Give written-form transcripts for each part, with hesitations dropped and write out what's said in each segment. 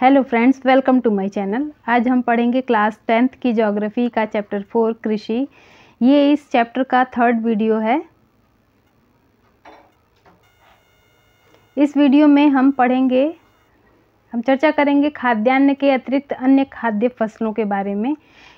Hello friends, welcome to my channel. आज हम पढ़ेंगे क्लास 10th की ज्योग्राफी का चैप्टर 4 कृषि। ये इस चैप्टर का 3rd वीडियो है। इस वीडियो में हम चर्चा करेंगे खाद्यान्न के अतिरिक्त अन्य खाद्य फसलों के बारे में।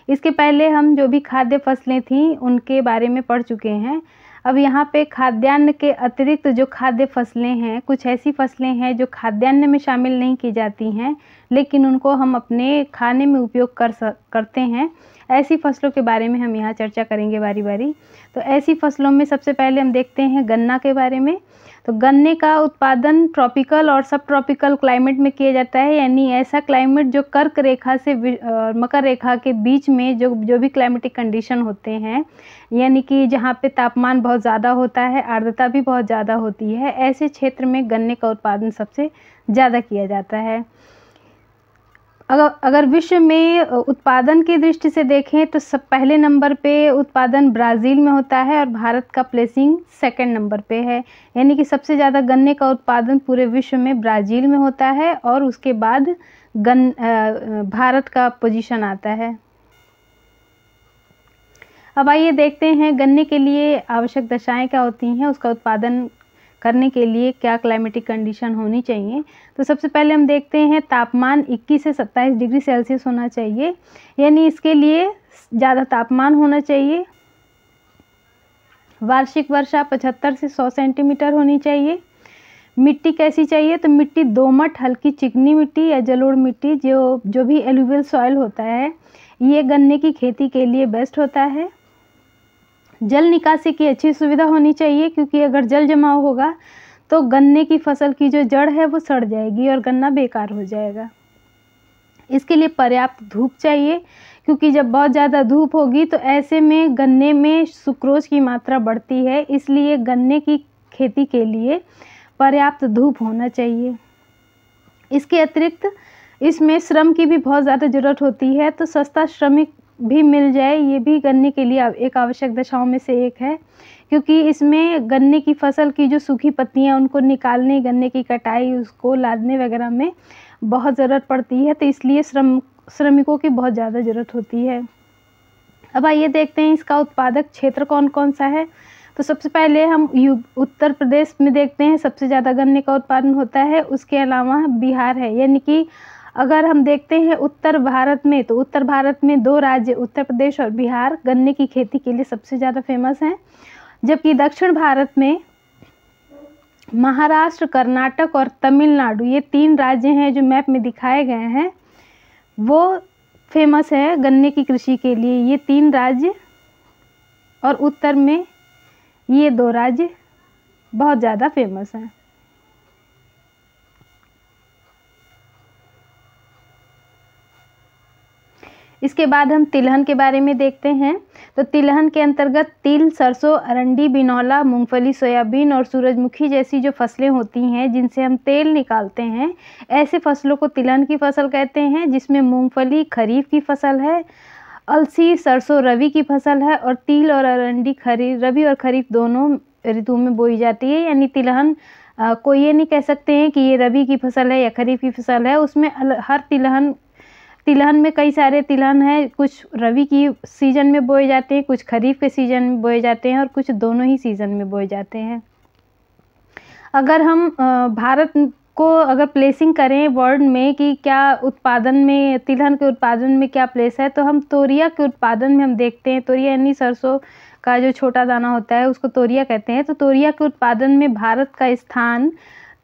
इसके पहले हम जो भी खाद्य फसलें थीं उनके बारे में पढ़ चुके हैं। अब यहाँ पे खाद्यान्न के अतिरिक्त जो खाद्य फसलें हैं, कुछ ऐसी फसलें हैं जो खाद्यान्न में शामिल नहीं की जाती हैं लेकिन उनको हम अपने खाने में उपयोग करते हैं। ऐसी फसलों के बारे में हम यहाँ चर्चा करेंगे बारी बारी। तो ऐसी फसलों में सबसे पहले हम देखते हैं गन्ना के बारे में। तो गन्ने का उत्पादन ट्रॉपिकल और सब ट्रॉपिकल क्लाइमेट में किया जाता है, यानी ऐसा क्लाइमेट जो कर्क रेखा से मकर रेखा के बीच में जो भी क्लाइमेटिक कंडीशन होते हैं, यानी कि जहाँ पे तापमान बहुत ज़्यादा होता है, आर्द्रता भी बहुत ज़्यादा होती है, ऐसे क्षेत्र में गन्ने का उत्पादन सबसे ज़्यादा किया जाता है। अगर विश्व में उत्पादन की दृष्टि से देखें तो सब पहले नंबर पे उत्पादन ब्राज़ील में होता है और भारत का प्लेसिंग 2nd नंबर पे है, यानी कि सबसे ज़्यादा गन्ने का उत्पादन पूरे विश्व में ब्राज़ील में होता है और उसके बाद भारत का पोजीशन आता है। अब आइए देखते हैं गन्ने के लिए आवश्यक दशाएं क्या होती हैं, उसका उत्पादन करने के लिए क्या क्लाइमेटिक कंडीशन होनी चाहिए। तो सबसे पहले हम देखते हैं तापमान 21 से 27 डिग्री सेल्सियस होना चाहिए, यानी इसके लिए ज़्यादा तापमान होना चाहिए। वार्षिक वर्षा 75 से 100 सेंटीमीटर होनी चाहिए। मिट्टी कैसी चाहिए, तो मिट्टी दोमट, हल्की चिकनी मिट्टी या जलोढ़ मिट्टी, जो भी एलुवियल सॉइल होता है, ये गन्ने की खेती के लिए बेस्ट होता है। जल निकासी की अच्छी सुविधा होनी चाहिए, क्योंकि अगर जल जमाव होगा तो गन्ने की फसल की जो जड़ है वो सड़ जाएगी और गन्ना बेकार हो जाएगा। इसके लिए पर्याप्त धूप चाहिए, क्योंकि जब बहुत ज़्यादा धूप होगी तो ऐसे में गन्ने में सुक्रोज की मात्रा बढ़ती है, इसलिए गन्ने की खेती के लिए पर्याप्त धूप होना चाहिए। इसके अतिरिक्त इसमें श्रम की भी बहुत ज़्यादा ज़रूरत होती है, तो सस्ता श्रमिक भी मिल जाए, ये भी गन्ने के लिए एक आवश्यक दशाओं में से एक है, क्योंकि इसमें गन्ने की फसल की जो सूखी पत्तियां उनको निकालने, गन्ने की कटाई, उसको लादने वगैरह में बहुत ज़रूरत पड़ती है, तो इसलिए श्रमिकों की बहुत ज़्यादा ज़रूरत होती है। अब आइए देखते हैं इसका उत्पादक क्षेत्र कौन कौन सा है। तो सबसे पहले हम उत्तर प्रदेश में देखते हैं, सबसे ज़्यादा गन्ने का उत्पादन होता है। उसके अलावा बिहार है, यानी कि अगर हम देखते हैं उत्तर भारत में, तो उत्तर भारत में 2 राज्य उत्तर प्रदेश और बिहार गन्ने की खेती के लिए सबसे ज़्यादा फेमस हैं, जबकि दक्षिण भारत में महाराष्ट्र, कर्नाटक और तमिलनाडु, ये 3 राज्य हैं जो मैप में दिखाए गए हैं, वो फेमस है गन्ने की कृषि के लिए, ये 3 राज्य। और उत्तर में ये 2 राज्य बहुत ज़्यादा फेमस हैं। इसके बाद हम तिलहन के बारे में देखते हैं। तो तिलहन के अंतर्गत तिल, सरसों, अरंडी, बिनौला, मूंगफली, सोयाबीन और सूरजमुखी जैसी जो फसलें होती हैं जिनसे हम तेल निकालते हैं, ऐसे फसलों को तिलहन की फसल कहते हैं, जिसमें मूंगफली खरीफ की फसल है, अलसी, सरसों रबी की फसल है और तिल और अरंडी रबी और खरीफ दोनों ऋतु में बोई जाती है। यानी तिलहन को ये नहीं कह सकते हैं कि ये रबी की फसल है या खरीफ की फसल है, उसमें हर तिलहन में कई सारे तिलहन हैं, कुछ रबी की सीज़न में बोए जाते हैं, कुछ खरीफ के सीज़न में बोए जाते हैं और कुछ दोनों ही सीज़न में बोए जाते हैं। अगर हम भारत को अगर प्लेसिंग करें वर्ल्ड में कि क्या उत्पादन में, तिलहन के उत्पादन में क्या प्लेस है, तो हम तोरिया के उत्पादन में हम देखते हैं, तोरिया यानी सरसों का जो छोटा दाना होता है उसको तोरिया कहते हैं। तो तोरिया के उत्पादन में भारत का स्थान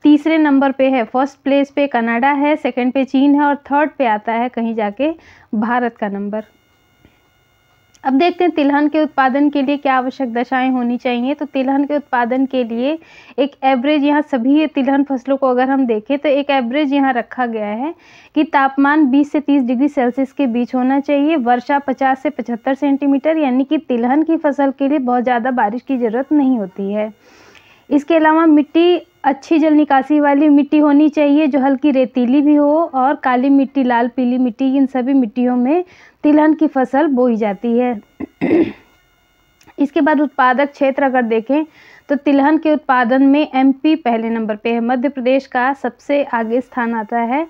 3रे नंबर पे है। 1st प्लेस पे कनाडा है, 2nd पे चीन है और 3rd पे आता है कहीं जाके भारत का नंबर। अब देखते हैं तिलहन के उत्पादन के लिए क्या आवश्यक दशाएं होनी चाहिए। तो तिलहन के उत्पादन के लिए एक एवरेज, यहाँ सभी तिलहन फसलों को अगर हम देखें तो एक एवरेज यहाँ रखा गया है कि तापमान 20 से 30 डिग्री सेल्सियस के बीच होना चाहिए, वर्षा 50 से 75 सेंटीमीटर, यानी कि तिलहन की फसल के लिए बहुत ज़्यादा बारिश की ज़रूरत नहीं होती है। इसके अलावा मिट्टी अच्छी जल निकासी वाली मिट्टी होनी चाहिए, जो हल्की रेतीली भी हो, और काली मिट्टी, लाल पीली मिट्टी, इन सभी मिट्टियों में तिलहन की फसल बोई जाती है। इसके बाद उत्पादक क्षेत्र अगर देखें तो तिलहन के उत्पादन में एमपी पहले नंबर पे है, मध्य प्रदेश का सबसे आगे स्थान आता है।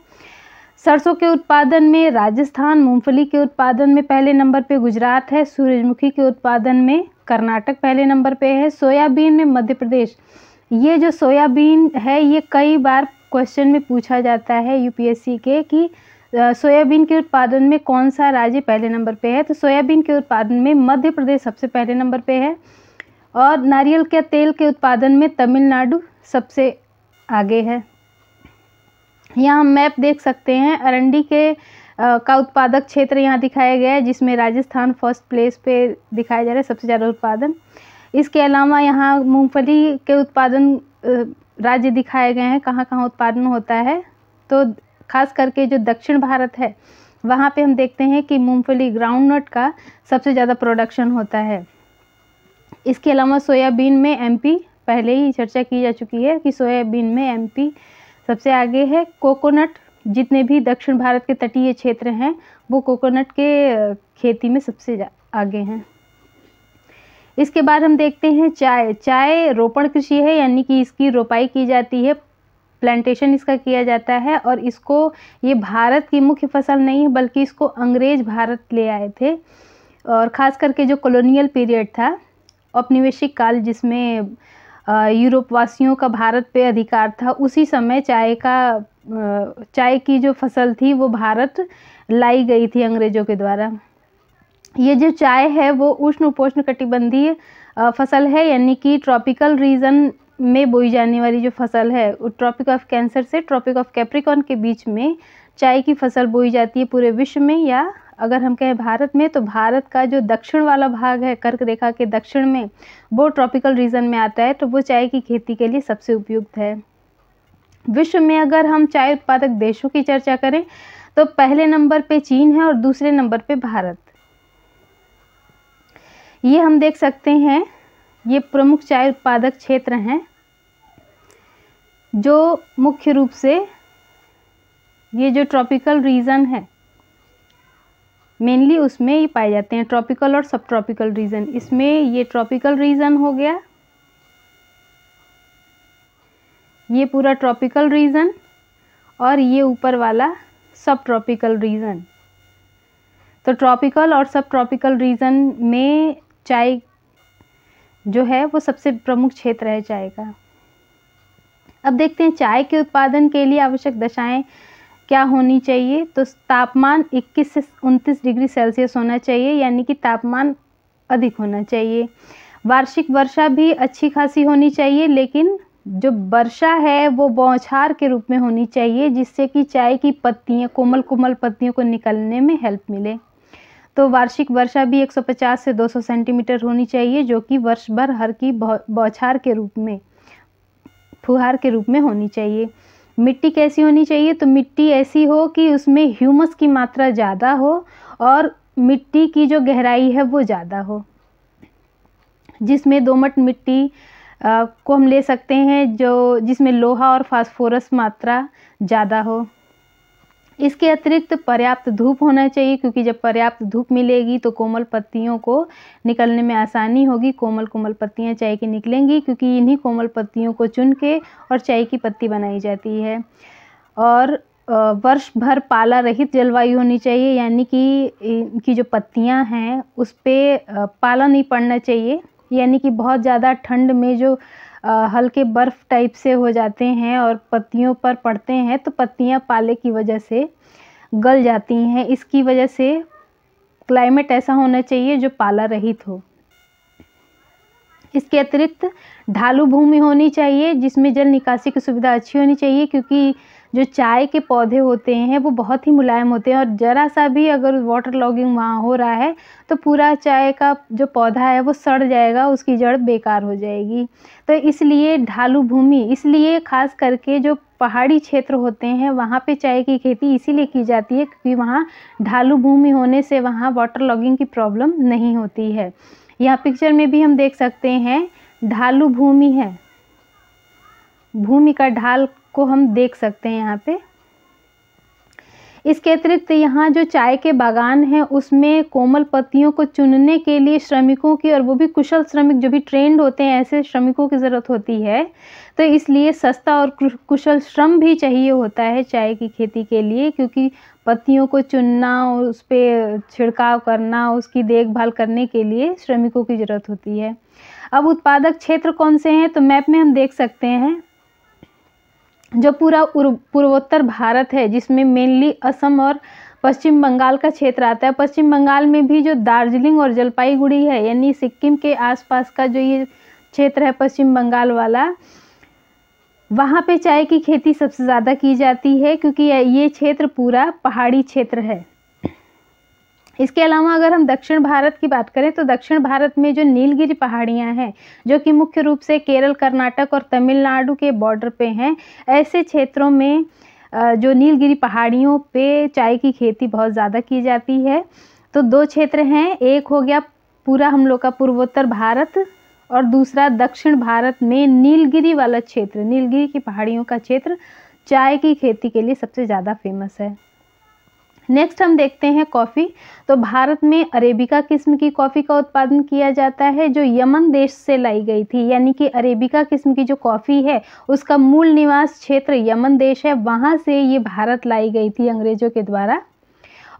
सरसों के उत्पादन में राजस्थान, मूंगफली के उत्पादन में पहले नंबर पे गुजरात है, सूरजमुखी के उत्पादन में कर्नाटक पहले नंबर पे है, सोयाबीन में मध्य प्रदेश। ये जो सोयाबीन है ये कई बार क्वेश्चन में पूछा जाता है यूपीएससी के कि सोयाबीन के उत्पादन में कौन सा राज्य पहले नंबर पे है। तो सोयाबीन के उत्पादन में मध्य प्रदेश सबसे पहले नंबर पे है और नारियल के तेल के उत्पादन में तमिलनाडु सबसे आगे है। यहाँ हम मैप देख सकते हैं, अरंडी के का उत्पादक क्षेत्र यहाँ दिखाया गया है, जिसमें राजस्थान फर्स्ट प्लेस पे दिखाया जा रहा है, सबसे ज़्यादा उत्पादन। इसके अलावा यहाँ मूंगफली के उत्पादन राज्य दिखाए गए हैं, कहाँ कहाँ उत्पादन होता है। तो खास करके जो दक्षिण भारत है वहाँ पे हम देखते हैं कि मूंगफली ग्राउंडनट का सबसे ज़्यादा प्रोडक्शन होता है। इसके अलावा सोयाबीन में एमपी, पहले ही चर्चा की जा चुकी है कि सोयाबीन में एमपी सबसे आगे है। कोकोनट, जितने भी दक्षिण भारत के तटीय क्षेत्र हैं वो कोकोनट के खेती में सबसे आगे हैं। इसके बाद हम देखते हैं चाय रोपण कृषि है, यानी कि इसकी रोपाई की जाती है, प्लांटेशन इसका किया जाता है और इसको, ये भारत की मुख्य फसल नहीं है बल्कि इसको अंग्रेज भारत ले आए थे। और ख़ास करके जो कॉलोनियल पीरियड था, औपनिवेशिक काल, जिसमें यूरोप वासियों का भारत पे अधिकार था, उसी समय चाय की जो फसल थी वो भारत लाई गई थी अंग्रेज़ों के द्वारा। ये जो चाय है वो उष्ण उपोष्ण कटिबंधीय फसल है, यानी कि ट्रॉपिकल रीजन में बोई जाने वाली जो फसल है, ट्रॉपिक ऑफ कैंसर से ट्रॉपिक ऑफ कैप्रिकॉर्न के बीच में चाय की फसल बोई जाती है पूरे विश्व में। या अगर हम कहें भारत में, तो भारत का जो दक्षिण वाला भाग है, कर्क रेखा के दक्षिण में, वो ट्रॉपिकल रीजन में आता है, तो वो चाय की खेती के लिए सबसे उपयुक्त है। विश्व में अगर हम चाय उत्पादक देशों की चर्चा करें तो पहले नंबर पे चीन है और दूसरे नंबर पे भारत। ये हम देख सकते हैं, ये प्रमुख चाय उत्पादक क्षेत्र हैं जो मुख्य रूप से ये जो ट्रॉपिकल रीजन है मेनली उसमें ये पाए जाते हैं, ट्रॉपिकल और सब ट्रॉपिकल रीजन। इसमें ये ट्रॉपिकल रीजन हो गया, ये पूरा ट्रॉपिकल रीजन, और ये ऊपर वाला सब ट्रॉपिकल रीजन। तो ट्रॉपिकल और सब ट्रॉपिकल रीजन में चाय जो है वो सबसे प्रमुख क्षेत्र है चाय का। अब देखते हैं चाय के उत्पादन के लिए आवश्यक दशाएं क्या होनी चाहिए। तो तापमान 21 से 29 डिग्री सेल्सियस होना चाहिए, यानी कि तापमान अधिक होना चाहिए। वार्षिक वर्षा भी अच्छी खासी होनी चाहिए, लेकिन जो वर्षा है वो बौछार के रूप में होनी चाहिए, जिससे कि चाय की पत्तियां, कोमल कोमल पत्तियों को निकलने में हेल्प मिले। तो वार्षिक वर्षा भी 150 से 200 सेंटीमीटर होनी चाहिए, जो कि वर्ष भर हर की बौछार के रूप में, फुहार के रूप में होनी चाहिए। मिट्टी कैसी होनी चाहिए? तो मिट्टी ऐसी हो कि उसमें ह्यूमस की मात्रा ज़्यादा हो और मिट्टी की जो गहराई है वो ज़्यादा हो, जिसमें दोमट मिट्टी को हम ले सकते हैं जिसमें लोहा और फास्फोरस मात्रा ज़्यादा हो। इसके अतिरिक्त पर्याप्त धूप होना चाहिए, क्योंकि जब पर्याप्त धूप मिलेगी तो कोमल पत्तियों को निकलने में आसानी होगी, कोमल कोमल पत्तियां चाय की निकलेंगी, क्योंकि इन्हीं कोमल पत्तियों को चुन के और चाय की पत्ती बनाई जाती है। और वर्ष भर पाला रहित जलवायु होनी चाहिए, यानी कि इनकी जो पत्तियां हैं उस पर पाला नहीं पड़ना चाहिए, यानी कि बहुत ज़्यादा ठंड में जो हल्के बर्फ़ टाइप से हो जाते हैं और पत्तियों पर पड़ते हैं तो पत्तियां पाले की वजह से गल जाती हैं। इसकी वजह से क्लाइमेट ऐसा होना चाहिए जो पाला रहित हो। इसके अतिरिक्त ढालू भूमि होनी चाहिए, जिसमें जल निकासी की सुविधा अच्छी होनी चाहिए, क्योंकि जो चाय के पौधे होते हैं वो बहुत ही मुलायम होते हैं और ज़रा सा भी अगर वाटर लॉगिंग वहाँ हो रहा है तो पूरा चाय का जो पौधा है वो सड़ जाएगा, उसकी जड़ बेकार हो जाएगी। तो इसलिए ढालू भूमि, इसलिए खास करके जो पहाड़ी क्षेत्र होते हैं वहाँ पे चाय की खेती इसीलिए की जाती है क्योंकि वहाँ ढालू भूमि होने से वहाँ वाटर लॉगिंग की प्रॉब्लम नहीं होती है। यहाँ पिक्चर में भी हम देख सकते हैं ढालू भूमि है, भूमि का ढाल को हम देख सकते हैं यहाँ पे। इसके अतिरिक्त यहाँ जो चाय के बागान हैं उसमें कोमल पत्तियों को चुनने के लिए श्रमिकों की, और वो भी कुशल श्रमिक जो भी ट्रेंड होते हैं, ऐसे श्रमिकों की ज़रूरत होती है। तो इसलिए सस्ता और कुशल श्रम भी चाहिए होता है चाय की खेती के लिए, क्योंकि पत्तियों को चुनना, उस पर छिड़काव करना, उसकी देखभाल करने के लिए श्रमिकों की ज़रूरत होती है। अब उत्पादक क्षेत्र कौन से हैं, तो मैप में हम देख सकते हैं जो पूरा पूर्वोत्तर भारत है, जिसमें मेनली असम और पश्चिम बंगाल का क्षेत्र आता है। पश्चिम बंगाल में भी जो दार्जिलिंग और जलपाईगुड़ी है, यानी सिक्किम के आसपास का जो ये क्षेत्र है पश्चिम बंगाल वाला, वहाँ पे चाय की खेती सबसे ज़्यादा की जाती है, क्योंकि ये क्षेत्र पूरा पहाड़ी क्षेत्र है। इसके अलावा अगर हम दक्षिण भारत की बात करें तो दक्षिण भारत में जो नीलगिरी पहाड़ियाँ हैं, जो कि मुख्य रूप से केरल, कर्नाटक और तमिलनाडु के बॉर्डर पे हैं, ऐसे क्षेत्रों में जो नीलगिरी पहाड़ियों पे चाय की खेती बहुत ज़्यादा की जाती है। तो दो क्षेत्र हैं, एक हो गया पूरा हम लोग का पूर्वोत्तर भारत, और दूसरा दक्षिण भारत में नीलगिरी वाला क्षेत्र, नीलगिरी की पहाड़ियों का क्षेत्र चाय की खेती के लिए सबसे ज़्यादा फेमस है। नेक्स्ट हम देखते हैं कॉफ़ी। तो भारत में अरेबिका किस्म की कॉफ़ी का उत्पादन किया जाता है, जो यमन देश से लाई गई थी। यानी कि अरेबिका किस्म की जो कॉफ़ी है उसका मूल निवास क्षेत्र यमन देश है, वहाँ से ये भारत लाई गई थी अंग्रेज़ों के द्वारा,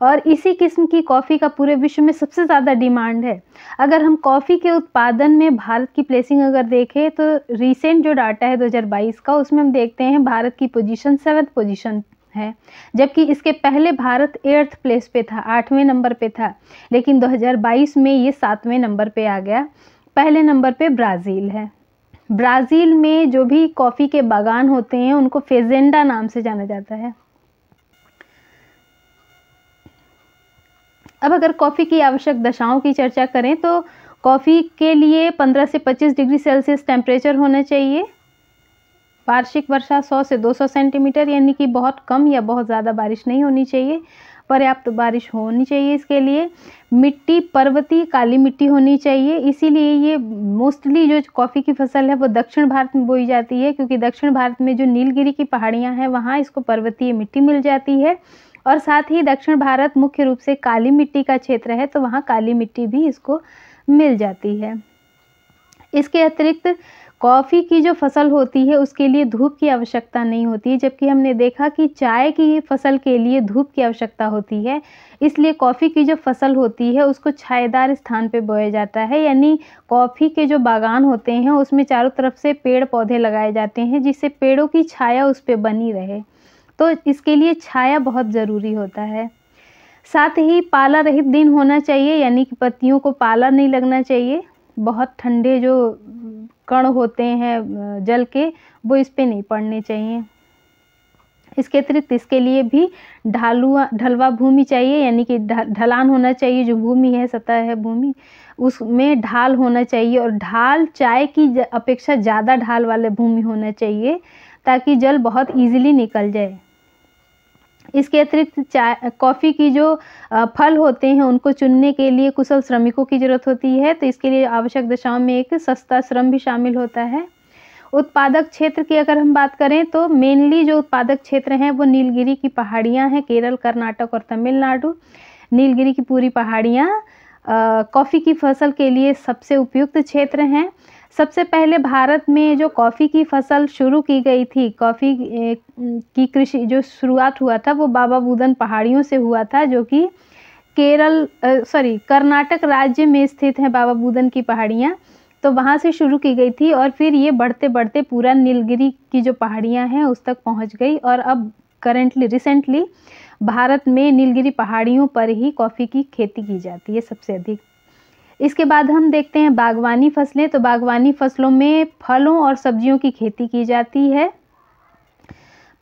और इसी किस्म की कॉफ़ी का पूरे विश्व में सबसे ज़्यादा डिमांड है। अगर हम कॉफ़ी के उत्पादन में भारत की प्लेसिंग अगर देखें तो रिसेंट जो डाटा है 2022 का, उसमें हम देखते हैं भारत की पोजीशन 7th पोजीशन है, जबकि इसके पहले भारत 8th प्लेस पे था, 8वें नंबर पे था, लेकिन 2022 में ये 7वें नंबर पे आ गया। पहले नंबर पे ब्राज़ील है। ब्राज़ील में जो भी कॉफ़ी के बागान होते हैं उनको फेजेंडा नाम से जाना जाता है। अब अगर कॉफ़ी की आवश्यक दशाओं की चर्चा करें तो कॉफ़ी के लिए 15 से 25 डिग्री सेल्सियस टेम्परेचर होना चाहिए। वार्षिक वर्षा 100 से 200 सेंटीमीटर, यानी कि बहुत कम या बहुत ज़्यादा बारिश नहीं होनी चाहिए, पर्याप्त बारिश होनी चाहिए। इसके लिए मिट्टी पर्वतीय काली मिट्टी होनी चाहिए। इसीलिए ये मोस्टली जो कॉफ़ी की फसल है वो दक्षिण भारत में बोई जाती है, क्योंकि दक्षिण भारत में जो नीलगिरी की पहाड़ियाँ हैं वहाँ इसको पर्वतीय मिट्टी मिल जाती है, और साथ ही दक्षिण भारत मुख्य रूप से काली मिट्टी का क्षेत्र है, तो वहाँ काली मिट्टी भी इसको मिल जाती है। इसके अतिरिक्त कॉफ़ी की जो फसल होती है उसके लिए धूप की आवश्यकता नहीं होती, जबकि हमने देखा कि चाय की फसल के लिए धूप की आवश्यकता होती है। इसलिए कॉफ़ी की जो फसल होती है उसको छायेदार स्थान पे बोया जाता है, यानी कॉफ़ी के जो बागान होते हैं उसमें चारों तरफ से पेड़ पौधे लगाए जाते हैं, जिससे पेड़ों की छाया उस पर बनी रहे। तो इसके लिए छाया बहुत ज़रूरी होता है। साथ ही पाला रहित दिन होना चाहिए, यानी कि पत्तियों को पाला नहीं लगना चाहिए। बहुत ठंडे जो कण होते हैं जल के, वो इस पे नहीं पड़ने चाहिए। इसके अतिरिक्त इसके लिए भी ढलवा भूमि चाहिए, यानी कि ढलान होना चाहिए। जो भूमि है, सतह है भूमि, उसमें ढाल होना चाहिए, और ढाल चाय की अपेक्षा ज़्यादा ढाल वाले भूमि होना चाहिए, ताकि जल बहुत ईजिली निकल जाए। इसके अतिरिक्त चाय कॉफ़ी की जो फल होते हैं उनको चुनने के लिए कुशल श्रमिकों की ज़रूरत होती है, तो इसके लिए आवश्यक दशाओं में एक सस्ता श्रम भी शामिल होता है। उत्पादक क्षेत्र की अगर हम बात करें तो मेनली जो उत्पादक क्षेत्र हैं वो नीलगिरी की पहाड़ियाँ हैं, केरल, कर्नाटक और तमिलनाडु। नीलगिरी की पूरी पहाड़ियाँ कॉफ़ी की फसल के लिए सबसे उपयुक्त क्षेत्र हैं। सबसे पहले भारत में जो कॉफ़ी की फसल शुरू की गई थी, कॉफ़ी की कृषि जो शुरुआत हुआ था वो बाबा बुदन पहाड़ियों से हुआ था, जो कि कर्नाटक राज्य में स्थित है बाबा बुदन की पहाड़ियाँ। तो वहाँ से शुरू की गई थी, और फिर ये बढ़ते बढ़ते पूरा नीलगिरी की जो पहाड़ियाँ हैं उस तक पहुँच गई, और अब रिसेंटली भारत में नीलगिरी पहाड़ियों पर ही कॉफ़ी की खेती की जाती है सबसे अधिक। इसके बाद हम देखते हैं बागवानी फसलें। तो बागवानी फसलों में फलों और सब्जियों की खेती की जाती है।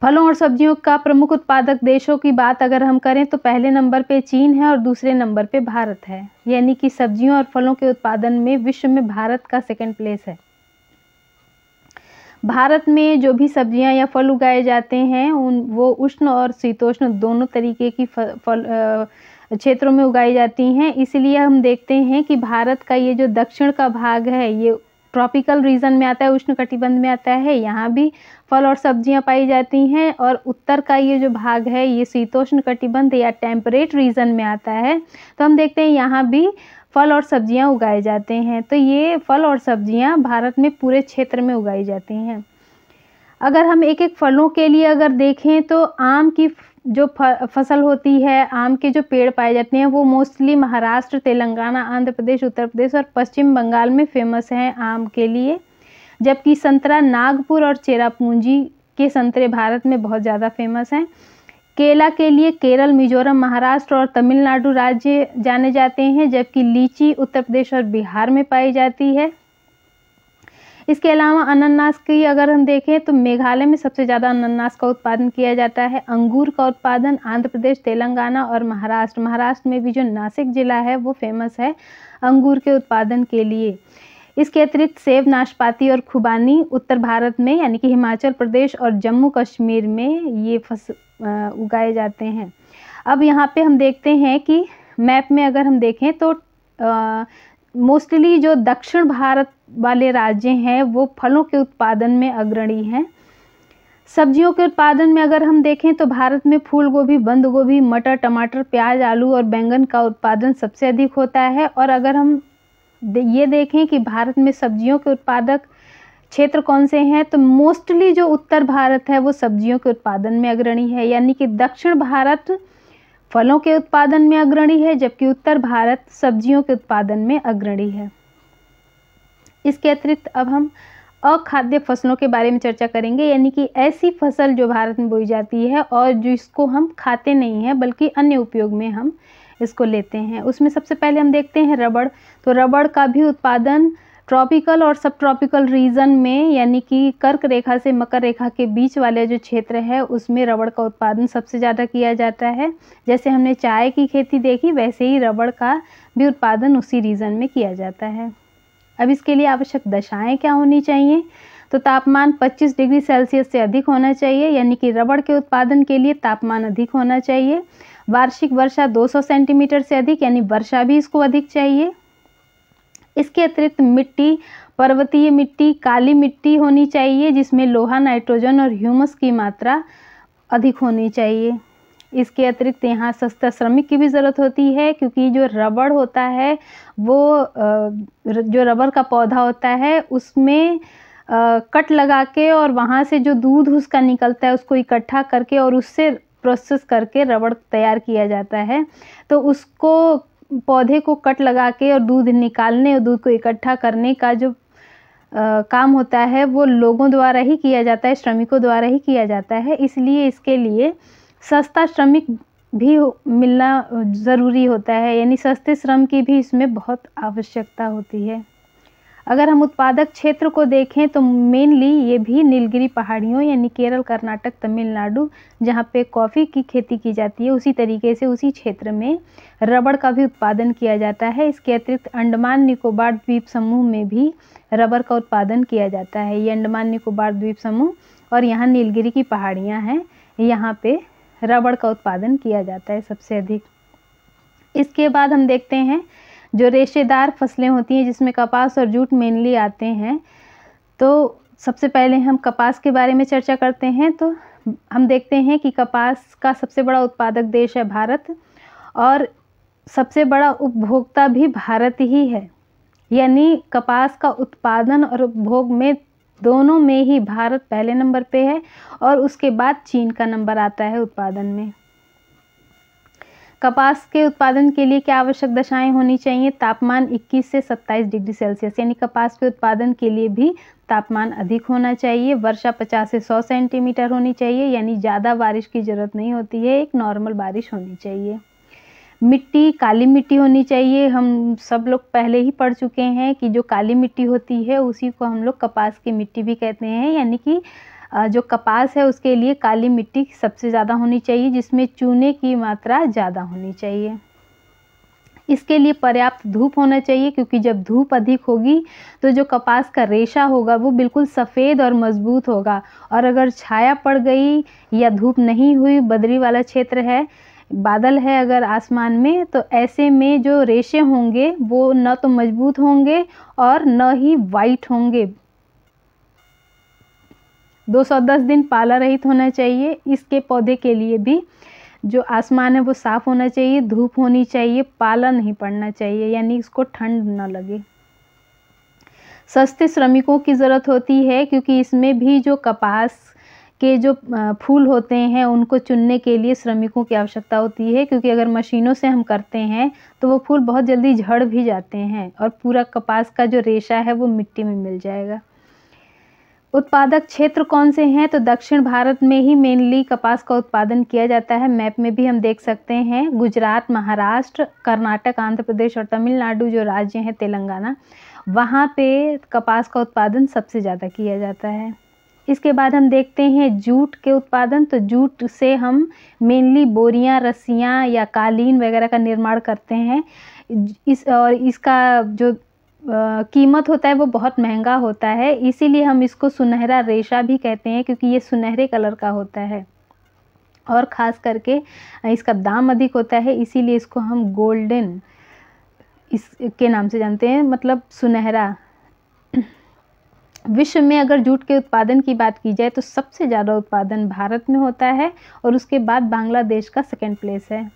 फलों और सब्जियों का प्रमुख उत्पादक देशों की बात अगर हम करें तो पहले नंबर पे चीन है और दूसरे नंबर पे भारत है, यानी कि सब्जियों और फलों के उत्पादन में विश्व में भारत का 2nd प्लेस है। भारत में जो भी सब्जियां या फल उगाए जाते हैं वो उष्ण और शीतोष्ण दोनों तरीके की क्षेत्रों में उगाई जाती हैं। इसलिए हम देखते हैं कि भारत का ये जो दक्षिण का भाग है ये ट्रॉपिकल रीजन में आता है, उष्णकटिबंध में आता है, यहाँ भी फल और सब्जियां पाई जाती हैं। और उत्तर का ये जो भाग है ये शीतोष्ण कटिबंध या टेम्परेट रीजन में आता है। तो हम देखते हैं यहाँ भी फल और सब्जियां उगाए जाते हैं। तो ये फल और सब्जियां भारत में पूरे क्षेत्र में उगाई जाती हैं। अगर हम एक एक फलों के लिए अगर देखें तो आम की जो फसल होती है, आम के जो पेड़ पाए जाते हैं वो मोस्टली महाराष्ट्र, तेलंगाना, आंध्र प्रदेश, उत्तर प्रदेश और पश्चिम बंगाल में फेमस हैं आम के लिए। जबकि संतरा नागपुर और चेरापूंजी के संतरे भारत में बहुत ज़्यादा फेमस हैं। केला के लिए केरल, मिजोरम, महाराष्ट्र और तमिलनाडु राज्य जाने जाते हैं। जबकि लीची उत्तर प्रदेश और बिहार में पाई जाती है। इसके अलावा अनानास की अगर हम देखें तो मेघालय में सबसे ज़्यादा अनानास का उत्पादन किया जाता है। अंगूर का उत्पादन आंध्र प्रदेश, तेलंगाना और महाराष्ट्र में भी जो नासिक ज़िला है वो फेमस है अंगूर के उत्पादन के लिए। इसके अतिरिक्त सेब, नाशपाती और खुबानी उत्तर भारत में यानी कि हिमाचल प्रदेश और जम्मू कश्मीर में ये उगाए जाते हैं। अब यहाँ पे हम देखते हैं कि मैप में अगर हम देखें तो मोस्टली जो दक्षिण भारत वाले राज्य हैं वो फलों के उत्पादन में अग्रणी हैं। सब्जियों के उत्पादन में अगर हम देखें तो भारत में फूल गोभी, बंद गोभी, मटर, टमाटर, प्याज, आलू और बैंगन का उत्पादन सबसे अधिक होता है। और अगर हम ये देखें कि भारत में सब्जियों के उत्पादक क्षेत्र कौन से हैं तो मोस्टली जो उत्तर भारत है वो सब्जियों के उत्पादन में अग्रणी है, यानी कि दक्षिण भारत फलों के उत्पादन में अग्रणी है जबकि उत्तर भारत सब्जियों के उत्पादन में अग्रणी है। इसके अतिरिक्त अब हम अखाद्य फसलों के बारे में चर्चा करेंगे, यानी कि ऐसी फसल जो भारत में बोई जाती है और जिसको हम खाते नहीं हैं बल्कि अन्य उपयोग में हम इसको लेते हैं। उसमें सबसे पहले हम देखते हैं रबड़। तो रबड़ का भी उत्पादन ट्रॉपिकल और सब ट्रॉपिकल रीजन में यानी कि कर्क रेखा से मकर रेखा के बीच वाले जो क्षेत्र है उसमें रबड़ का उत्पादन सबसे ज़्यादा किया जाता है। जैसे हमने चाय की खेती देखी वैसे ही रबड़ का भी उत्पादन उसी रीजन में किया जाता है। अब इसके लिए आवश्यक दशाएं क्या होनी चाहिए तो तापमान 25 डिग्री सेल्सियस से अधिक होना चाहिए, यानी कि रबड़ के उत्पादन के लिए तापमान अधिक होना चाहिए। वार्षिक वर्षा 200 सेंटीमीटर से अधिक यानी वर्षा भी इसको अधिक चाहिए। इसके अतिरिक्त मिट्टी पर्वतीय मिट्टी, काली मिट्टी होनी चाहिए जिसमें लोहा, नाइट्रोजन और ह्यूमस की मात्रा अधिक होनी चाहिए। इसके अतिरिक्त यहाँ सस्ता श्रमिक की भी ज़रूरत होती है क्योंकि जो रबड़ होता है वो जो रबड़ का पौधा होता है उसमें कट लगा के और वहाँ से जो दूध उसका निकलता है उसको इकट्ठा करके और उससे प्रोसेस करके रबड़ तैयार किया जाता है। तो उसको पौधे को कट लगा के और दूध निकालने और दूध को इकट्ठा करने का जो काम होता है वो लोगों द्वारा ही किया जाता है, श्रमिकों द्वारा ही किया जाता है। इसलिए इसके लिए सस्ता श्रमिक भी मिलना ज़रूरी होता है, यानी सस्ते श्रम की भी इसमें बहुत आवश्यकता होती है। अगर हम उत्पादक क्षेत्र को देखें तो मेनली ये भी नीलगिरी पहाड़ियों यानी केरल, कर्नाटक, तमिलनाडु जहाँ पे कॉफ़ी की खेती की जाती है उसी तरीके से उसी क्षेत्र में रबड़ का भी उत्पादन किया जाता है। इसके अतिरिक्त अंडमान निकोबार द्वीप समूह में भी रबड़ का उत्पादन किया जाता है। ये अंडमान निकोबार द्वीप समूह और यहाँ नीलगिरी की पहाड़ियाँ हैं, यहाँ पे रबड़ का उत्पादन किया जाता है सबसे अधिक। इसके बाद हम देखते हैं जो रेशेदार फसलें होती हैं जिसमें कपास और जूट मेनली आते हैं। तो सबसे पहले हम कपास के बारे में चर्चा करते हैं। तो हम देखते हैं कि कपास का सबसे बड़ा उत्पादक देश है भारत और सबसे बड़ा उपभोक्ता भी भारत ही है, यानी कपास का उत्पादन और उपभोग में दोनों में ही भारत पहले नंबर पे है और उसके बाद चीन का नंबर आता है उत्पादन में। कपास के उत्पादन के लिए क्या आवश्यक दशाएं होनी चाहिए? तापमान 21 से 27 डिग्री सेल्सियस, यानी कपास के उत्पादन के लिए भी तापमान अधिक होना चाहिए। वर्षा 50 से 100 सेंटीमीटर होनी चाहिए, यानी ज़्यादा बारिश की ज़रूरत नहीं होती है, एक नॉर्मल बारिश होनी चाहिए। मिट्टी काली मिट्टी होनी चाहिए। हम सब लोग पहले ही पढ़ चुके हैं कि जो काली मिट्टी होती है उसी को हम लोग कपास की मिट्टी भी कहते हैं, यानी कि जो कपास है उसके लिए काली मिट्टी सबसे ज़्यादा होनी चाहिए जिसमें चूने की मात्रा ज़्यादा होनी चाहिए। इसके लिए पर्याप्त धूप होना चाहिए क्योंकि जब धूप अधिक होगी तो जो कपास का रेशा होगा वो बिल्कुल सफ़ेद और मजबूत होगा, और अगर छाया पड़ गई या धूप नहीं हुई, बदरी वाला क्षेत्र है बादल है अगर आसमान में, तो ऐसे में जो रेशे होंगे वो न तो मजबूत होंगे और न ही वाइट होंगे। 210 दिन पाला रहित होना चाहिए। इसके पौधे के लिए भी जो आसमान है वो साफ होना चाहिए, धूप होनी चाहिए, पाला नहीं पड़ना चाहिए, यानी इसको ठंड न लगे। सस्ते श्रमिकों की ज़रूरत होती है, क्योंकि इसमें भी जो कपास के जो फूल होते हैं उनको चुनने के लिए श्रमिकों की आवश्यकता होती है, क्योंकि अगर मशीनों से हम करते हैं तो वो फूल बहुत जल्दी झड़ भी जाते हैं और पूरा कपास का जो रेशा है वो मिट्टी में मिल जाएगा। उत्पादक क्षेत्र कौन से हैं? तो दक्षिण भारत में ही मेनली कपास का उत्पादन किया जाता है। मैप में भी हम देख सकते हैं, गुजरात, महाराष्ट्र, कर्नाटक, आंध्र प्रदेश और तमिलनाडु जो राज्य हैं, तेलंगाना, वहाँ पे कपास का उत्पादन सबसे ज़्यादा किया जाता है। इसके बाद हम देखते हैं जूट के उत्पादन। तो जूट से हम मेनली बोरियां, रस्सियां या कालीन वगैरह का निर्माण करते हैं। इसका जो कीमत होता है वो बहुत महंगा होता है, इसीलिए हम इसको सुनहरा रेशा भी कहते हैं, क्योंकि ये सुनहरे कलर का होता है और ख़ास करके इसका दाम अधिक होता है, इसीलिए इसको हम गोल्डन इसके नाम से जानते हैं, मतलब सुनहरा। विश्व में अगर जूट के उत्पादन की बात की जाए तो सबसे ज़्यादा उत्पादन भारत में होता है और उसके बाद बांग्लादेश का सेकंड प्लेस है।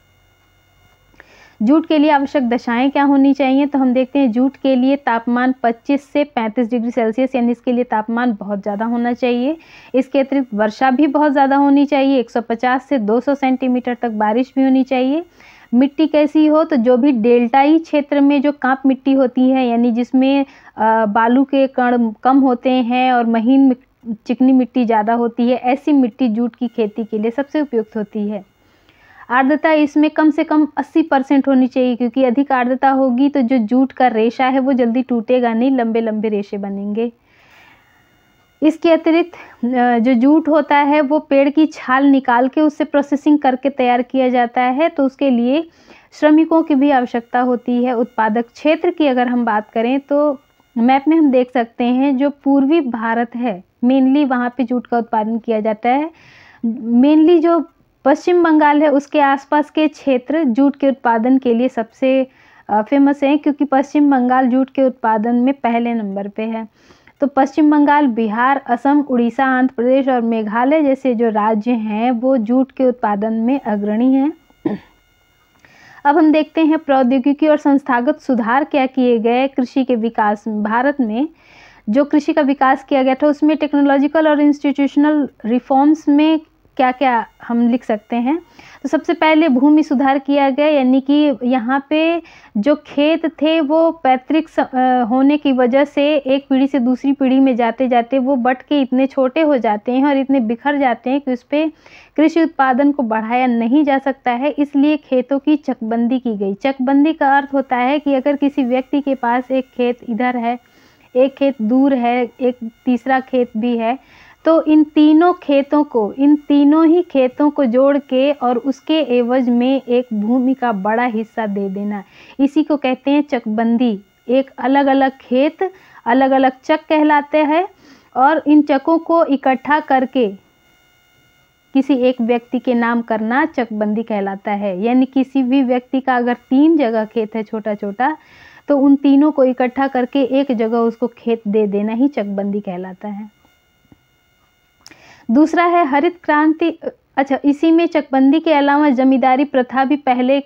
जूट के लिए आवश्यक दशाएं क्या होनी चाहिए? तो हम देखते हैं जूट के लिए तापमान 25 से 35 डिग्री सेल्सियस, यानी इसके लिए तापमान बहुत ज़्यादा होना चाहिए। इसके अतिरिक्त वर्षा भी बहुत ज़्यादा होनी चाहिए, 150 से 200 सेंटीमीटर तक बारिश भी होनी चाहिए। मिट्टी कैसी हो? तो जो भी डेल्टाई क्षेत्र में जो कांप मिट्टी होती है, यानी जिसमें बालू के कण कम होते हैं और महीन चिकनी मिट्टी ज़्यादा होती है, ऐसी मिट्टी जूट की खेती के लिए सबसे उपयुक्त होती है। आर्द्रता इसमें कम से कम 80% होनी चाहिए, क्योंकि अधिक आर्द्रता होगी तो जो जूट का रेशा है वो जल्दी टूटेगा नहीं, लंबे लंबे रेशे बनेंगे। इसके अतिरिक्त जो जूट होता है वो पेड़ की छाल निकाल के उससे प्रोसेसिंग करके तैयार किया जाता है, तो उसके लिए श्रमिकों की भी आवश्यकता होती है। उत्पादक क्षेत्र की अगर हम बात करें तो मैप में हम देख सकते हैं जो पूर्वी भारत है मेनली वहाँ पे जूट का उत्पादन किया जाता है। मेनली जो पश्चिम बंगाल है उसके आसपास के क्षेत्र जूट के उत्पादन के लिए सबसे फेमस हैं, क्योंकि पश्चिम बंगाल जूट के उत्पादन में पहले नंबर पे है। तो पश्चिम बंगाल, बिहार, असम, उड़ीसा, आंध्र प्रदेश और मेघालय जैसे जो राज्य हैं वो जूट के उत्पादन में अग्रणी हैं। अब हम देखते हैं प्रौद्योगिकी और संस्थागत सुधार क्या किए गए कृषि के विकास में। भारत में जो कृषि का विकास किया गया था उसमें टेक्नोलॉजिकल और इंस्टीट्यूशनल रिफॉर्म्स में क्या क्या हम लिख सकते हैं। तो सबसे पहले भूमि सुधार किया गया, यानी कि यहाँ पे जो खेत थे वो पैतृक होने की वजह से एक पीढ़ी से दूसरी पीढ़ी में जाते जाते वो बट के इतने छोटे हो जाते हैं और इतने बिखर जाते हैं कि उस पर कृषि उत्पादन को बढ़ाया नहीं जा सकता है, इसलिए खेतों की चकबंदी की गई। चकबंदी का अर्थ होता है कि अगर किसी व्यक्ति के पास एक खेत इधर है, एक खेत दूर है, एक तीसरा खेत भी है, तो इन तीनों ही खेतों को जोड़ के और उसके एवज में एक भूमि का बड़ा हिस्सा दे देना, इसी को कहते हैं चकबंदी। एक अलग अलग खेत अलग अलग चक कहलाते हैं और इन चकों को इकट्ठा करके किसी एक व्यक्ति के नाम करना चकबंदी कहलाता है। यानी किसी भी व्यक्ति का अगर 3 जगह खेत है छोटा छोटा, तो उन तीनों को इकट्ठा करके एक जगह उसको खेत दे देना ही चकबंदी कहलाता है। दूसरा है हरित क्रांति। अच्छा, इसी में चकबंदी के अलावा जमींदारी प्रथा भी पहले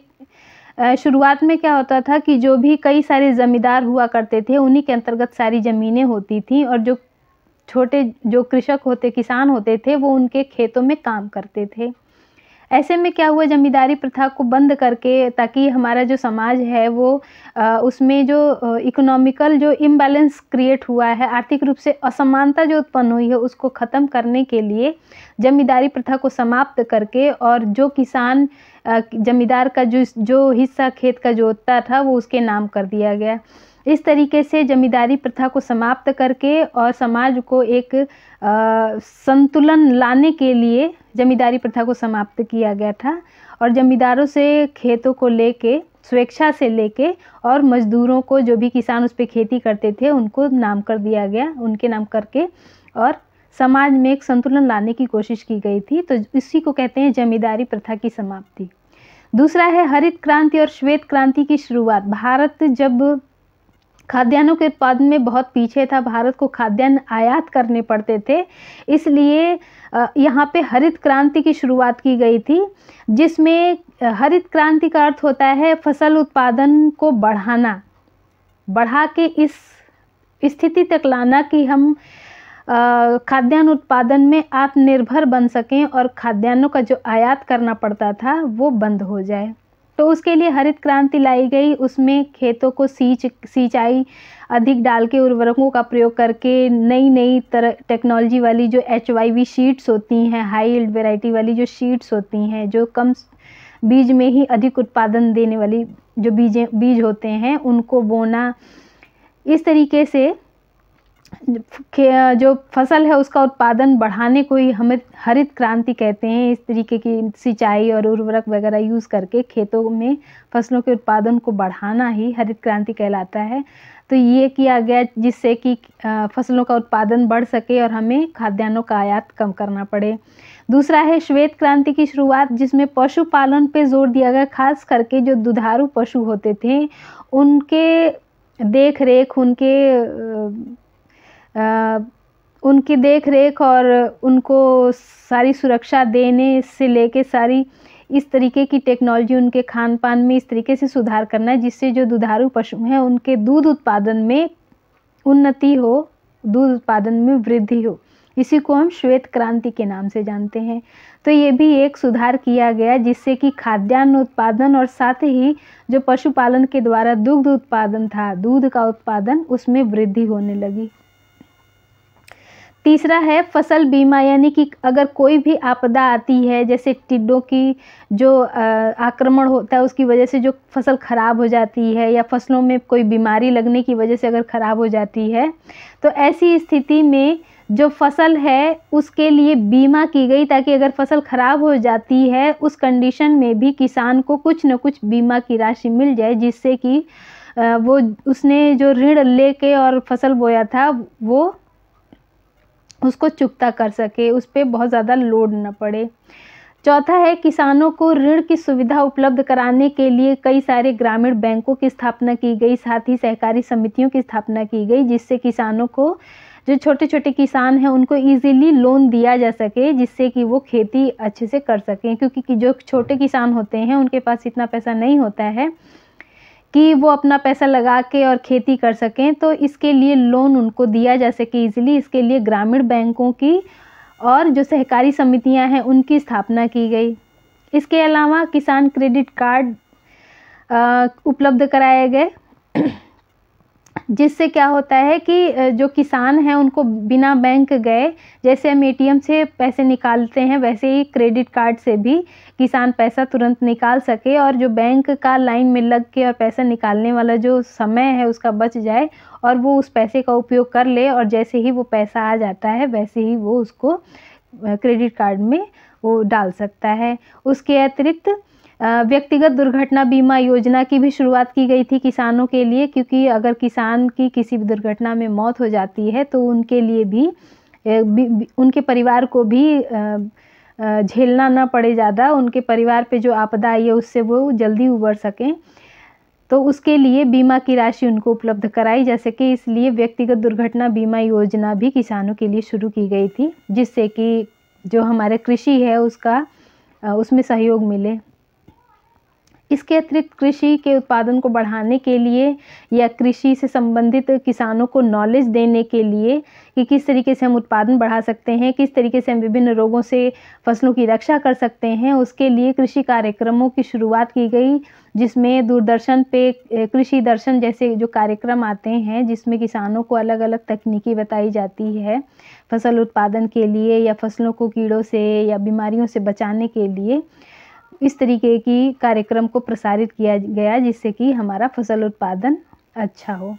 शुरुआत में क्या होता था कि जो भी कई सारे जमींदार हुआ करते थे उन्हीं के अंतर्गत सारी ज़मीनें होती थी और जो छोटे जो कृषक होते, किसान होते थे, वो उनके खेतों में काम करते थे। ऐसे में क्या हुआ, जमींदारी प्रथा को बंद करके, ताकि हमारा जो समाज है वो उसमें जो इकोनॉमिकल जो इम्बैलेंस क्रिएट हुआ है, आर्थिक रूप से असमानता जो उत्पन्न हुई है, उसको ख़त्म करने के लिए जमींदारी प्रथा को समाप्त करके और जो किसान जमींदार का जो हिस्सा खेत का जोतता था वो उसके नाम कर दिया गया। इस तरीके से जमींदारी प्रथा को समाप्त करके और समाज को एक संतुलन लाने के लिए जमींदारी प्रथा को समाप्त किया गया था और जमींदारों से खेतों को लेके, स्वेच्छा से लेके, और मजदूरों को, जो भी किसान उस पर खेती करते थे, उनको नाम कर दिया गया, उनके नाम करके, और समाज में एक संतुलन लाने की कोशिश की गई थी। तो इसी को कहते हैं जमींदारी प्रथा की समाप्ति। दूसरा है हरित क्रांति और श्वेत क्रांति की शुरुआत। भारत जब खाद्यान्नों के उत्पादन में बहुत पीछे था, भारत को खाद्यान्न आयात करने पड़ते थे, इसलिए यहाँ पे हरित क्रांति की शुरुआत की गई थी, जिसमें हरित क्रांति का अर्थ होता है फसल उत्पादन को बढ़ाना, बढ़ा के इस स्थिति तक लाना कि हम खाद्यान्न उत्पादन में आत्मनिर्भर बन सकें और खाद्यान्नों का जो आयात करना पड़ता था वो बंद हो जाए। तो उसके लिए हरित क्रांति लाई गई। उसमें खेतों को सिंचाई अधिक डाल के, उर्वरकों का प्रयोग करके, नई नई तरह टेक्नोलॉजी वाली जो HYV शीट्स होती हैं, हाई यील्ड वैरायटी वाली जो शीट्स होती हैं, जो कम बीज में ही अधिक उत्पादन देने वाली जो बीज होते हैं, उनको बोना। इस तरीके से जो फसल है उसका उत्पादन बढ़ाने को ही हमें हरित क्रांति कहते हैं। इस तरीके की सिंचाई और उर्वरक वगैरह यूज़ करके खेतों में फसलों के उत्पादन को बढ़ाना ही हरित क्रांति कहलाता है। तो ये किया गया जिससे कि फसलों का उत्पादन बढ़ सके और हमें खाद्यान्नों का आयात कम करना पड़े। दूसरा है श्वेत क्रांति की शुरुआत, जिसमें पशुपालन पे जोर दिया गया। खास करके जो दुधारू पशु होते थे उनके देख रेख, उनकी देख रेख और उनको सारी सुरक्षा देने से लेके सारी इस तरीके की टेक्नोलॉजी, उनके खान पान में इस तरीके से सुधार करना है जिससे जो दुधारू पशु हैं उनके दूध उत्पादन में उन्नति हो, दूध उत्पादन में वृद्धि हो। इसी को हम श्वेत क्रांति के नाम से जानते हैं। तो ये भी एक सुधार किया गया जिससे कि खाद्यान्न उत्पादन और साथ ही जो पशुपालन के द्वारा दुग्ध उत्पादन था, दूध का उत्पादन, उसमें वृद्धि होने लगी। तीसरा है फसल बीमा, यानी कि अगर कोई भी आपदा आती है, जैसे टिड्डों की जो आक्रमण होता है उसकी वजह से जो फसल खराब हो जाती है, या फसलों में कोई बीमारी लगने की वजह से अगर खराब हो जाती है, तो ऐसी स्थिति में जो फसल है उसके लिए बीमा की गई, ताकि अगर फसल खराब हो जाती है उस कंडीशन में भी किसान को कुछ न कुछ बीमा की राशि मिल जाए, जिससे कि वो उसने जो ऋण लेके और फसल बोया था वो उसको चुकता कर सके, उस पर बहुत ज़्यादा लोड न पड़े। चौथा है किसानों को ऋण की सुविधा उपलब्ध कराने के लिए कई सारे ग्रामीण बैंकों की स्थापना की गई, साथ ही सहकारी समितियों की स्थापना की गई, जिससे किसानों को, जो छोटे छोटे किसान हैं, उनको इजीली लोन दिया जा सके, जिससे कि वो खेती अच्छे से कर सकें। क्योंकि जो छोटे किसान होते हैं उनके पास इतना पैसा नहीं होता है कि वो अपना पैसा लगा के और खेती कर सकें, तो इसके लिए लोन उनको दिया जा सके इजीली। इसके लिए ग्रामीण बैंकों की और जो सहकारी समितियां हैं उनकी स्थापना की गई। इसके अलावा किसान क्रेडिट कार्ड उपलब्ध कराए गए, जिससे क्या होता है कि जो किसान हैं उनको बिना बैंक गए, जैसे हम ATM से पैसे निकालते हैं वैसे ही क्रेडिट कार्ड से भी किसान पैसा तुरंत निकाल सके, और जो बैंक का लाइन में लग के और पैसा निकालने वाला जो समय है उसका बच जाए, और वो उस पैसे का उपयोग कर ले, और जैसे ही वो पैसा आ जाता है वैसे ही वो उसको क्रेडिट कार्ड में वो डाल सकता है। उसके अतिरिक्त व्यक्तिगत दुर्घटना बीमा योजना की भी शुरुआत की गई थी किसानों के लिए, क्योंकि अगर किसान की किसी भी दुर्घटना में मौत हो जाती है तो उनके लिए भी उनके परिवार को भी झेलना ना पड़े ज़्यादा, उनके परिवार पे जो आपदा आई है उससे वो जल्दी उबर सकें, तो उसके लिए बीमा की राशि उनको उपलब्ध कराई जा सके। इसलिए व्यक्तिगत दुर्घटना बीमा योजना भी किसानों के लिए शुरू की गई थी, जिससे कि जो हमारे कृषि है उसमें सहयोग मिले। इसके अतिरिक्त कृषि के उत्पादन को बढ़ाने के लिए या कृषि से संबंधित किसानों को नॉलेज देने के लिए कि किस तरीके से हम उत्पादन बढ़ा सकते हैं, किस तरीके से हम विभिन्न रोगों से फसलों की रक्षा कर सकते हैं, उसके लिए कृषि कार्यक्रमों की शुरुआत की गई, जिसमें दूरदर्शन पे कृषि दर्शन जैसे जो कार्यक्रम आते हैं, जिसमें किसानों को अलग अलग तकनीकी बताई जाती है फसल उत्पादन के लिए या फसलों को कीड़ों से या बीमारियों से बचाने के लिए। इस तरीके की कार्यक्रम को प्रसारित किया गया जिससे कि हमारा फसल उत्पादन अच्छा हो।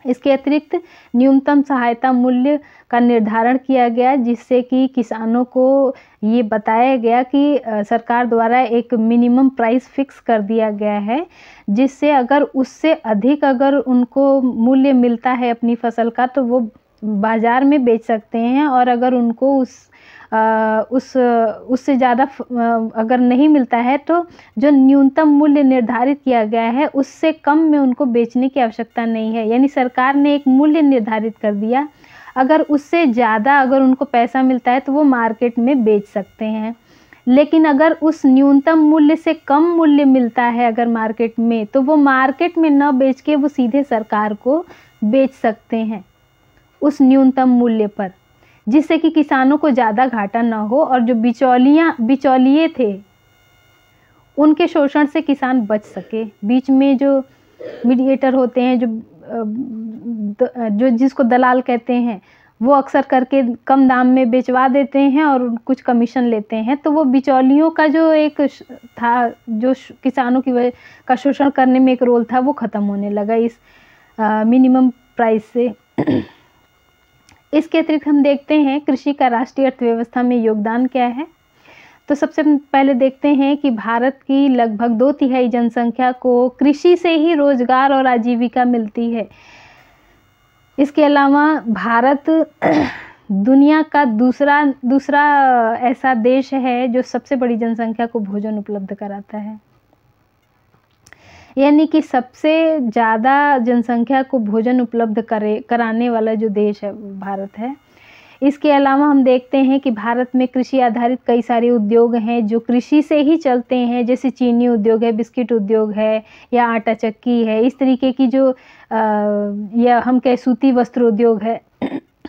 इसके अतिरिक्त न्यूनतम सहायता मूल्य का निर्धारण किया गया, जिससे कि किसानों को ये बताया गया कि सरकार द्वारा एक मिनिमम प्राइस फिक्स कर दिया गया है, जिससे अगर उससे अधिक अगर उनको मूल्य मिलता है अपनी फसल का तो वो बाज़ार में बेच सकते हैं, और अगर उनको उससे ज़्यादा अगर नहीं मिलता है तो जो न्यूनतम मूल्य निर्धारित किया गया है उससे कम में उनको बेचने की आवश्यकता नहीं है। यानी सरकार ने एक मूल्य निर्धारित कर दिया, अगर उससे ज़्यादा अगर उनको पैसा मिलता है तो वो मार्केट में बेच सकते हैं। लेकिन अगर उस न्यूनतम मूल्य से कम मूल्य मिलता है अगर मार्केट में, तो वो मार्केट में न बेच के वो सीधे सरकार को बेच सकते हैं उस न्यूनतम मूल्य पर, जिससे कि किसानों को ज़्यादा घाटा न हो और जो बिचौलिए थे उनके शोषण से किसान बच सके। बीच में जो मीडिएटर होते हैं, जो जिसको दलाल कहते हैं, वो अक्सर करके कम दाम में बेचवा देते हैं और कुछ कमीशन लेते हैं। तो वो बिचौलियों का जो एक था, जो किसानों का शोषण करने में एक रोल था, वो ख़त्म होने लगा इस मिनिमम प्राइस से। इसके अतिरिक्त हम देखते हैं कृषि का राष्ट्रीय अर्थव्यवस्था में योगदान क्या है। तो सबसे पहले देखते हैं कि भारत की लगभग 2/3 जनसंख्या को कृषि से ही रोजगार और आजीविका मिलती है। इसके अलावा भारत दुनिया का दूसरा ऐसा देश है जो सबसे बड़ी जनसंख्या को भोजन उपलब्ध कराता है। यानी कि सबसे ज़्यादा जनसंख्या को भोजन उपलब्ध कराने वाला जो देश है वो भारत है। इसके अलावा हम देखते हैं कि भारत में कृषि आधारित कई सारे उद्योग हैं जो कृषि से ही चलते हैं, जैसे चीनी उद्योग है, बिस्किट उद्योग है या आटा चक्की है, इस तरीके की जो या हम कह सूती वस्त्र उद्योग है।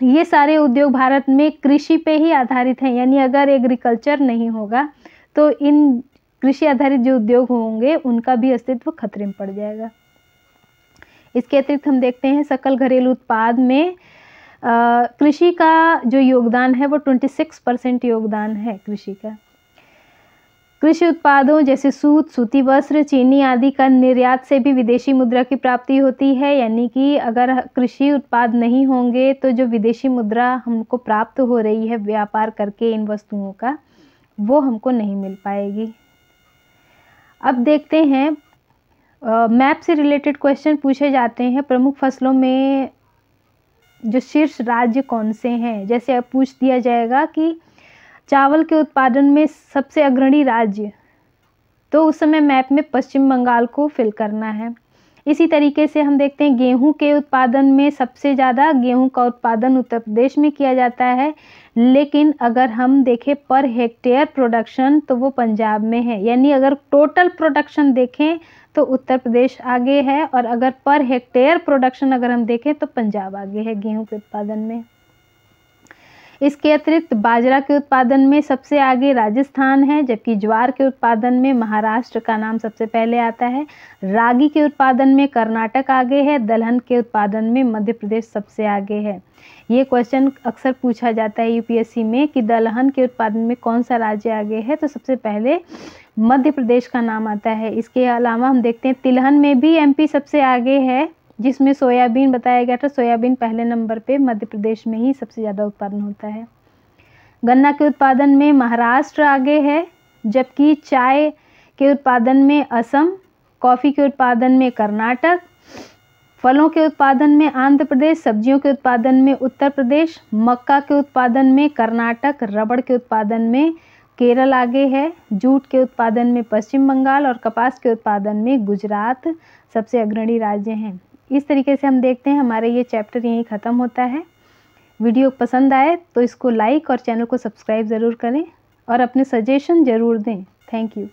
ये सारे उद्योग भारत में कृषि पे ही आधारित हैं। यानी अगर एग्रीकल्चर नहीं होगा तो इन कृषि आधारित जो उद्योग होंगे उनका भी अस्तित्व खतरे में पड़ जाएगा। इसके अतिरिक्त हम देखते हैं सकल घरेलू उत्पाद में कृषि का जो योगदान है वो 26% योगदान है कृषि का। कृषि उत्पादों जैसे सूत, सूती वस्त्र, चीनी आदि का निर्यात से भी विदेशी मुद्रा की प्राप्ति होती है। यानी कि अगर कृषि उत्पाद नहीं होंगे तो जो विदेशी मुद्रा हमको प्राप्त हो रही है व्यापार करके इन वस्तुओं का, वो हमको नहीं मिल पाएगी। अब देखते हैं मैप से रिलेटेड क्वेश्चन पूछे जाते हैं। प्रमुख फसलों में जो शीर्ष राज्य कौन से हैं, जैसे अब पूछ दिया जाएगा कि चावल के उत्पादन में सबसे अग्रणी राज्य, तो उस समय मैप में पश्चिम बंगाल को फिल करना है। इसी तरीके से हम देखते हैं गेहूं के उत्पादन में सबसे ज़्यादा गेहूं का उत्पादन उत्तर प्रदेश में किया जाता है, लेकिन अगर हम देखें पर हेक्टेयर प्रोडक्शन तो वो पंजाब में है। यानी अगर टोटल प्रोडक्शन देखें तो उत्तर प्रदेश आगे है, और अगर पर हेक्टेयर प्रोडक्शन अगर हम देखें तो पंजाब आगे है गेहूं के उत्पादन में। इसके अतिरिक्त बाजरा के उत्पादन में सबसे आगे राजस्थान है, जबकि ज्वार के उत्पादन में महाराष्ट्र का नाम सबसे पहले आता है। रागी के उत्पादन में कर्नाटक आगे है। दलहन के उत्पादन में मध्य प्रदेश सबसे आगे है। ये क्वेश्चन अक्सर पूछा जाता है यूपीएससी में कि दलहन के उत्पादन में कौन सा राज्य आगे है, तो सबसे पहले मध्य प्रदेश का नाम आता है। इसके अलावा हम देखते हैं तिलहन में भी एमपी सबसे आगे है, जिसमें सोयाबीन बताया गया था। सोयाबीन पहले नंबर पे मध्य प्रदेश में ही सबसे ज़्यादा उत्पादन होता है। गन्ना के उत्पादन में महाराष्ट्र आगे है, जबकि चाय के उत्पादन में असम, कॉफ़ी के उत्पादन में कर्नाटक, फलों के उत्पादन में आंध्र प्रदेश, सब्जियों के उत्पादन में उत्तर प्रदेश, मक्का के उत्पादन में कर्नाटक, रबड़ के उत्पादन में केरल आगे है, जूट के उत्पादन में पश्चिम बंगाल और कपास के उत्पादन में गुजरात सबसे अग्रणी राज्य हैं। इस तरीके से हम देखते हैं हमारे ये चैप्टर यहीं ख़त्म होता है। वीडियो पसंद आए तो इसको लाइक और चैनल को सब्सक्राइब ज़रूर करें और अपने सजेशन ज़रूर दें। Thank you.